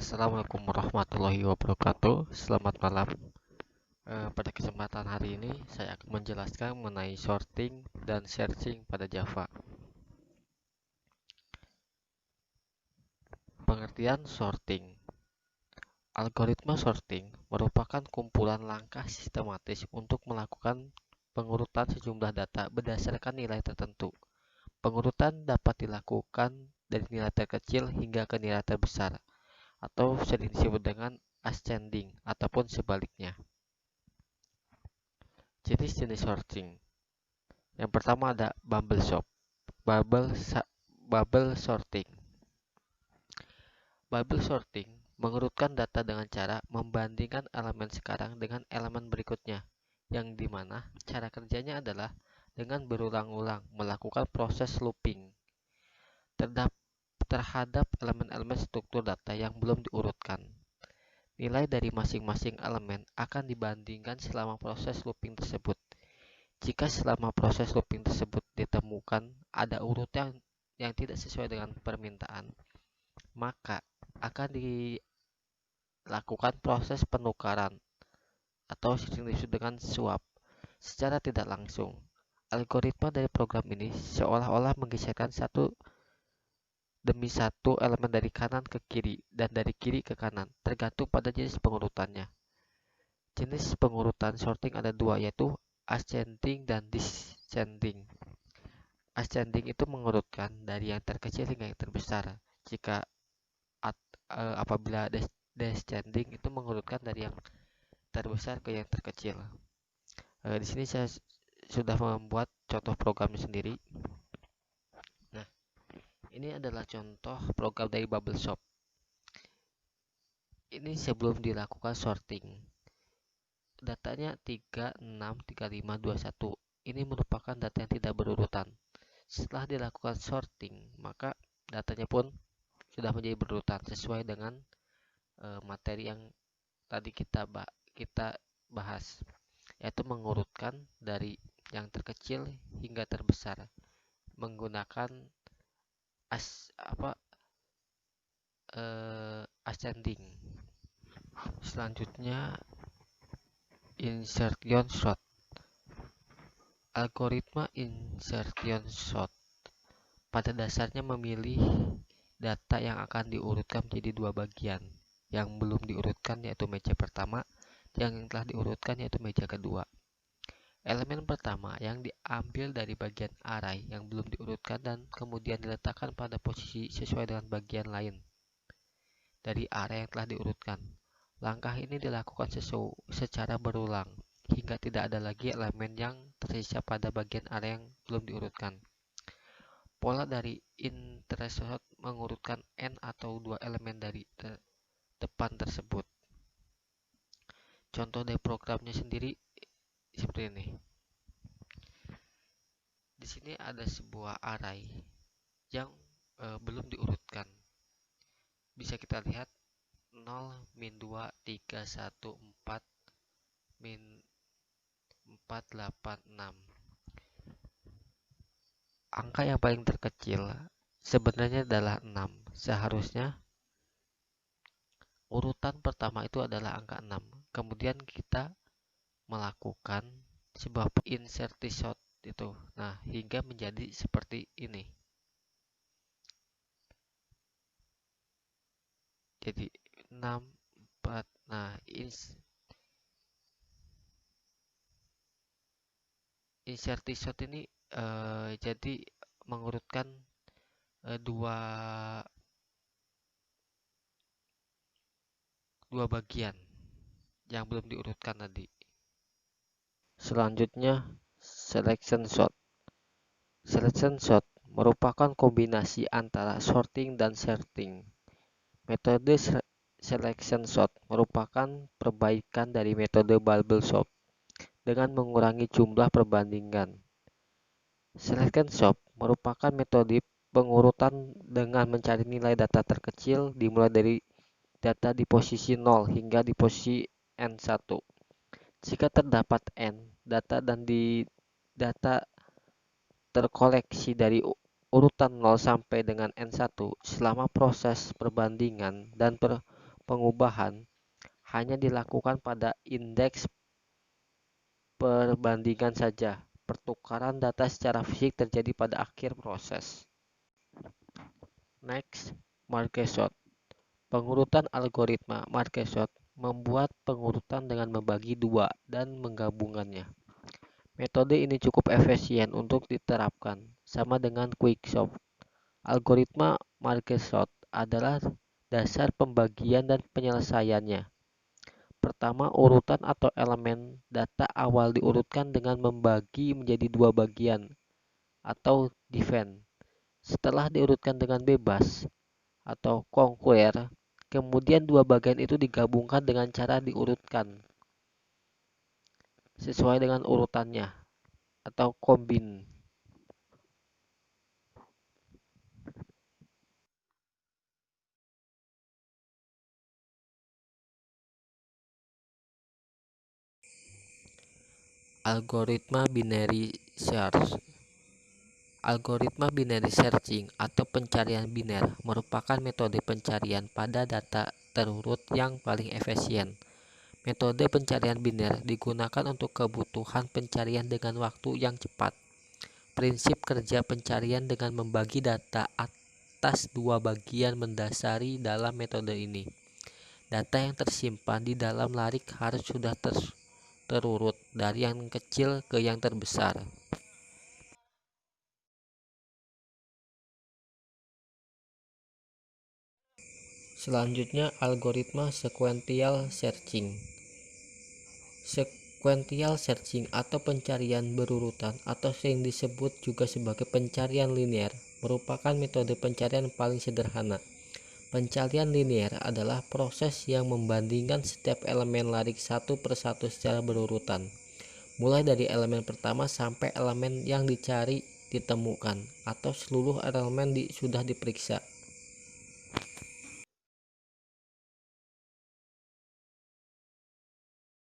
Assalamualaikum warahmatullahi wabarakatuh. Selamat malam. Pada kesempatan hari ini saya akan menjelaskan mengenai sorting dan searching pada Java. Pengertian sorting. Algoritma sorting merupakan kumpulan langkah sistematis untuk melakukan pengurutan sejumlah data berdasarkan nilai tertentu. Pengurutan dapat dilakukan dari nilai terkecil hingga ke nilai terbesar, atau sering disebut dengan ascending ataupun sebaliknya. Jenis-jenis sorting. Yang pertama ada bubble sorting. Bubble sorting mengurutkan data dengan cara membandingkan elemen sekarang dengan elemen berikutnya, yang dimana cara kerjanya adalah dengan berulang-ulang melakukan proses looping terhadap elemen-elemen struktur data yang belum diurutkan. Nilai dari masing-masing elemen akan dibandingkan selama proses looping tersebut. Jika selama proses looping tersebut ditemukan ada urutan yang tidak sesuai dengan permintaan, maka akan dilakukan proses penukaran atau sering disebut dengan swap secara tidak langsung. Algoritma dari program ini seolah-olah menggeserkan satu demi satu elemen dari kanan ke kiri dan dari kiri ke kanan, tergantung pada jenis pengurutannya. Jenis pengurutan sorting ada dua, yaitu ascending dan descending. Ascending itu mengurutkan dari yang terkecil hingga yang terbesar. Jika apabila descending itu mengurutkan dari yang terbesar ke yang terkecil. Di sini saya sudah membuat contoh programnya sendiri. Nah, ini adalah contoh program dari Bubble Shop. Ini sebelum dilakukan sorting. Datanya 363521. Ini merupakan data yang tidak berurutan. Setelah dilakukan sorting, maka datanya pun sudah menjadi berurutan sesuai dengan materi yang tadi kita bahas, yaitu mengurutkan dari yang terkecil hingga terbesar menggunakan ascending. Selanjutnya insertion sort. Algoritma insertion sort pada dasarnya memilih data yang akan diurutkan menjadi dua bagian. Yang belum diurutkan yaitu meja pertama, yang telah diurutkan yaitu meja kedua. Elemen pertama yang diambil dari bagian array yang belum diurutkan dan kemudian diletakkan pada posisi sesuai dengan bagian lain dari array yang telah diurutkan. Langkah ini dilakukan secara berulang hingga tidak ada lagi elemen yang tersisa pada bagian array yang belum diurutkan. Pola dari insertion mengurutkan n atau dua elemen dari depan tersebut. Contoh dari programnya sendiri seperti ini. Di sini ada sebuah array yang belum diurutkan. Bisa kita lihat 0, min 2, 3, 1, 4, min 4, 8, 6. Angka yang paling terkecil sebenarnya adalah 6. Seharusnya urutan pertama itu adalah angka 6. Kemudian kita melakukan sebuah insertion itu. Nah, hingga menjadi seperti ini. Jadi 6, 4. Nah, insertion ini jadi mengurutkan dua bagian yang belum diurutkan tadi. Selanjutnya selection sort. Selection sort merupakan kombinasi antara sorting dan sorting. Metode selection sort merupakan perbaikan dari metode bubble sort dengan mengurangi jumlah perbandingan. Selection sort merupakan metode pengurutan dengan mencari nilai data terkecil dimulai dari data di posisi 0 hingga di posisi N1. Jika terdapat N data dan di data terkoleksi dari urutan 0 sampai dengan N1 selama proses perbandingan dan pengubahan hanya dilakukan pada indeks perbandingan saja. Pertukaran data secara fisik terjadi pada akhir proses. Next, Marquesot. Pengurutan algoritma Marquesot membuat pengurutan dengan membagi dua dan menggabungkannya. Metode ini cukup efisien untuk diterapkan, sama dengan Quicksolve. Algoritma Marquesot adalah dasar pembagian dan penyelesaiannya. Pertama, urutan atau elemen data awal diurutkan dengan membagi menjadi dua bagian atau diven. Setelah diurutkan dengan bebas atau conquer, kemudian dua bagian itu digabungkan dengan cara diurutkan sesuai dengan urutannya atau combine. Algoritma binary search. Algoritma binary searching atau pencarian biner merupakan metode pencarian pada data terurut yang paling efisien. Metode pencarian biner digunakan untuk kebutuhan pencarian dengan waktu yang cepat. Prinsip kerja pencarian dengan membagi data atas dua bagian mendasari dalam metode ini. Data yang tersimpan di dalam larik harus sudah terurut dari yang kecil ke yang terbesar. Selanjutnya, algoritma sequential searching. Sequential searching atau pencarian berurutan atau sering disebut juga sebagai pencarian linear merupakan metode pencarian paling sederhana. Pencarian linear adalah proses yang membandingkan setiap elemen larik satu persatu secara berurutan, mulai dari elemen pertama sampai elemen yang dicari ditemukan atau seluruh elemen sudah diperiksa.